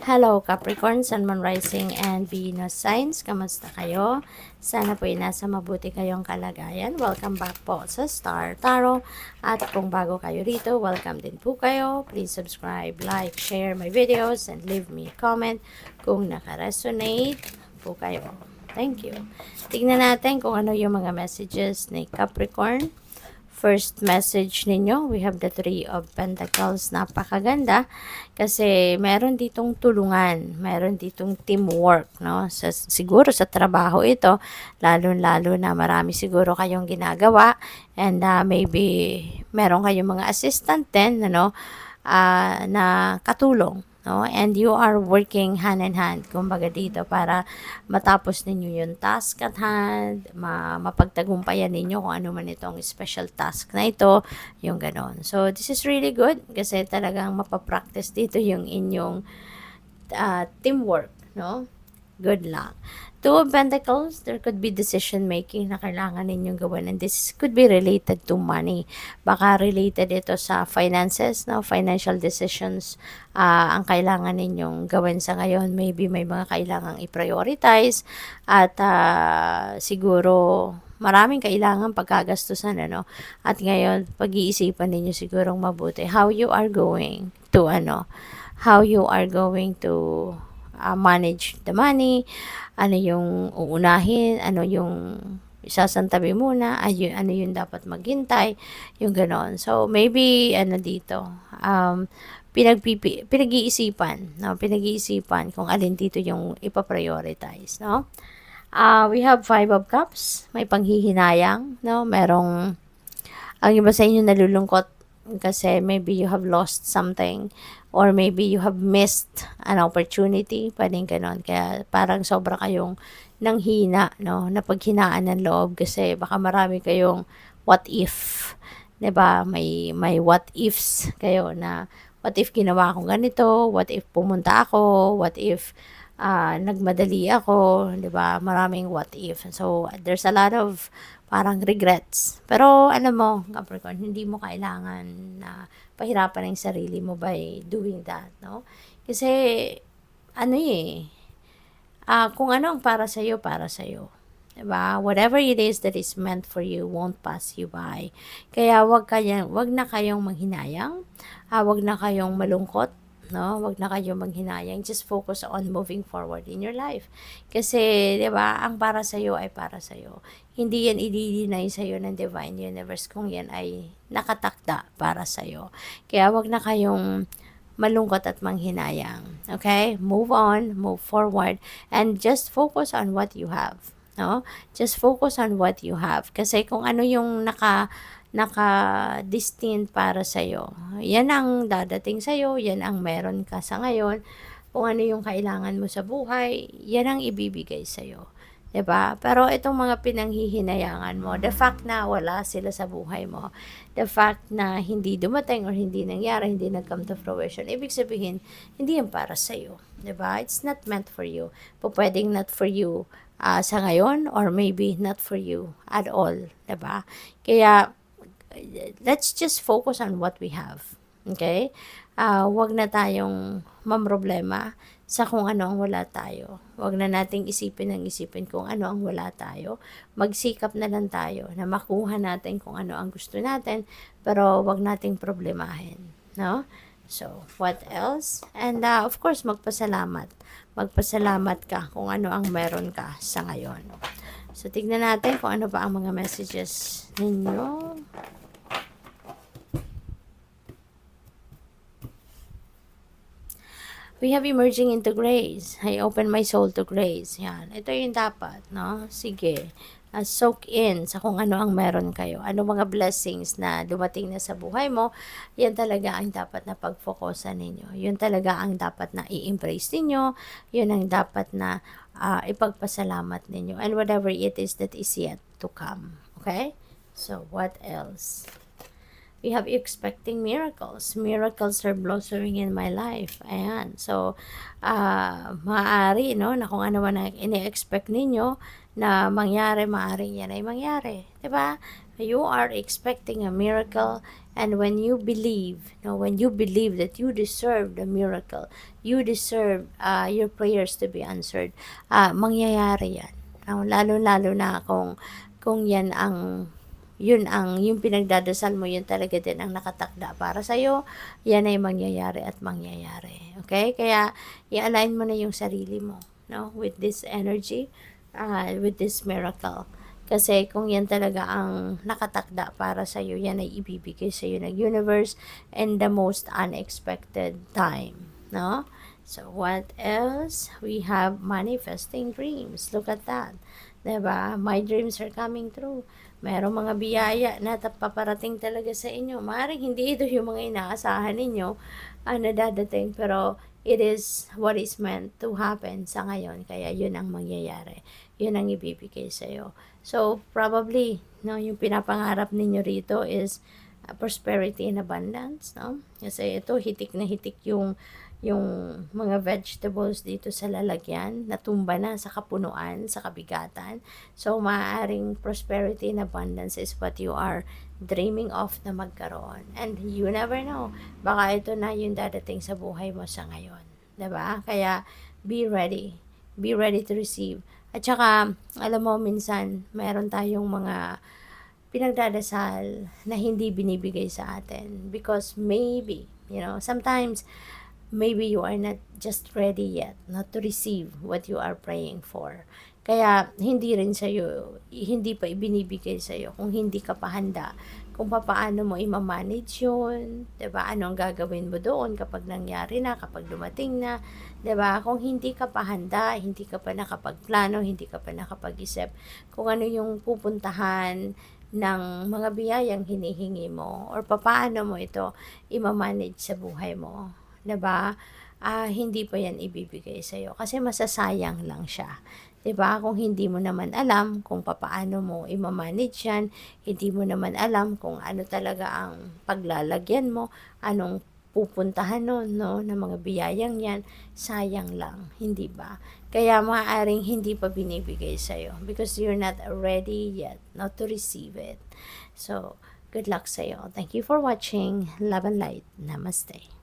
Hello Capricorn, Sun, Moon, Rising, and Venus signs. Kamusta kayo? Sana po ay nasa mabuti kayong kalagayan. Welcome back po sa Star Tarot. At kung bago kayo rito, welcome din po kayo. Please subscribe, like, share my videos, and leave me a comment kung naka-resonate po kayo. Thank you. Tignan natin kung ano yung mga messages ni Capricorn. First message ninyo, we have the Three of Pentacles. Napakaganda kasi meron ditong tulungan, meron ditong teamwork, no? Siguro sa trabaho ito, lalo-lalo na marami siguro kayong ginagawa and maybe meron kayong mga assistant din, ano, na katulong. No? And you are working hand in hand, kumbaga dito, para matapos ninyo yung task at hand, mapagtagumpayan ninyo kung ano man itong special task na ito, yung ganon. So, this is really good kasi talagang mapapractice dito yung inyong teamwork, no? Good luck. Two of Pentacles, there could be decision making na kailangan ninyong gawin, and this could be related to money. Baka related ito sa finances, no? Financial decisions ang kailangan ninyong gawin sa ngayon. Maybe may mga kailangang i-prioritize at siguro maraming kailangan pagkagastusan, ano? At ngayon, pag-iisipan ninyo sigurong mabuti how you are going to manage the money, ano yung uunahin, ano yung isasantabi muna, ano yung dapat maghintay, yung ganon. So, maybe, dito, pinag-iisipan, no? Pinag-iisipan kung alin dito yung ipaprioritize, no? We have Five of Cups, may panghihinayang, no? Merong, ang iba sa inyo nalulungkot kasi maybe you have lost something or maybe you have missed an opportunity, pwedeng ganon. Kaya parang sobra kayong nanghina, no? Napaghinaan ng loob kasi baka marami kayong what if, 'di ba? May what ifs kayo na what if ginawa ko ganito, what if pumunta ako, what if nagmadali ako, 'di ba? Maraming what if. So there's a lot of parang regrets. Pero alam mo, Capricorn, hindi mo kailangan na pahirapan ang sarili mo by doing that, no? Kasi kung ano ang para sa'yo, para sa'yo. Diba? Whatever it is that is meant for you won't pass you by. Kaya wag na kayong manghinayang, wag na kayong malungkot, no? Wag na kayong manghinayang. Just focus on moving forward in your life. Kasi, 'di ba, ang para sa iyo ay para sa iyo. Hindi yan i-deny sa iyo ng Divine Universe kung yan ay nakatakda para sa iyo. Kaya wag na kayong malungkot at manghinayang. Okay? Move on, move forward, and just focus on what you have. No? Just focus on what you have. Kasi kung ano yung naka-destined para sa'yo, yan ang dadating sa'yo, yan ang meron ka sa ngayon. Kung ano yung kailangan mo sa buhay, yan ang ibibigay sa'yo. 'Di ba? Pero itong mga pinanghihinayangan mo, the fact na wala sila sa buhay mo, the fact na hindi dumating or hindi nangyari, hindi nag-come to fruition, ibig sabihin, hindi yan para sa'yo. 'Di ba? It's not meant for you. Pwedeng not for you sa ngayon or maybe not for you at all. 'Di ba? Kaya, let's just focus on what we have. Okay? Wag na tayong mamroblema sa kung ano ang wala tayo. Wag na nating isipin kung ano ang wala tayo. Magsikap na lang tayo na makuha natin kung ano ang gusto natin, pero wag nating problemahin, no? So, what else? And of course, magpasalamat. Magpasalamat ka kung ano ang meron ka sa ngayon. So, tignan natin kung ano pa ang mga messages ninyo. We have emerging into grace. I open my soul to grace. Yan. Ito yung dapat, no? Sige. Soak in sa kung ano ang meron kayo. Ano mga blessings na dumating na sa buhay mo, yan talaga ang dapat na pag-focusan ninyo. Yun talaga ang dapat na i-embrace ninyo. Yun ang dapat na ipagpasalamat ninyo. And whatever it is that is yet to come. Okay? So, what else? We have expecting miracles. Miracles are blossoming in my life. Ayan. So, maaari, no, na kung ano man ang ini-expect ninyo na mangyari, maaari yan ay mangyari. Diba? You are expecting a miracle, and when you believe, when you believe that you deserve the miracle, you deserve your prayers to be answered, mangyayari yan. Lalo-lalo na kung yan ang yung pinagdadasal mo, yun talaga din ang nakatakda para sa'yo, yan ay mangyayari at mangyayari. Okay? Kaya, i-align mo na yung sarili mo, with this energy, with this miracle. Kasi kung yan talaga ang nakatakda para sa iyo, yan ay ibibigay sa iyo ng universe in the most unexpected time, no? So what else? We have manifesting dreams. Look at that. 'Di ba? My dreams are coming true. Merong mga biyaya na paparating talaga sa inyo. Maaaring hindi ito yung mga inaasahan ninyo na dadating, pero it is what is meant to happen sa ngayon. Kaya yun ang mangyayari. Yun ang ibibigay sa iyo. So, probably, yung pinapangarap ninyo rito is prosperity and abundance, no? Kasi ito, hitik na hitik yung mga vegetables dito sa lalagyan, natumba na sa kapunuan, sa kabigatan. So, maaaring prosperity and abundance is what you are dreaming of na magkaroon. And you never know, baka ito na yung dadating sa buhay mo sa ngayon. 'Di ba? Kaya, be ready. Be ready to receive. At saka, alam mo, minsan, mayroon tayong mga pinagdadasal na hindi binibigay sa atin. Because maybe, sometimes, maybe you are not just ready yet not to receive what you are praying for. Kaya, hindi rin sa'yo, hindi pa ibinibigay sa'yo kung hindi ka pa handa. Kung paano mo i-manage yun, 'di ba? Ano ang gagawin mo doon kapag nangyari na, kapag dumating na, 'di ba? Kung hindi ka pa handa, hindi ka pa nakapagplano, hindi ka pa nakapag-isip kung ano yung pupuntahan ng mga biyayang hinihingi mo, or paano mo ito i-manage sa buhay mo, 'di ba? Hindi pa yan ibibigay sa iyo kasi masasayang lang siya. 'Di ba? Kung hindi mo naman alam kung paano mo i-manage yan, hindi mo naman alam kung ano talaga ang paglalagyan mo, anong pupuntahan nun, no, ng mga biyayang yan, sayang lang, hindi ba? Kaya maaaring hindi pa binibigay sa'yo because you're not ready yet not to receive it. So, good luck sa'yo. Thank you for watching. Love and light. Namaste.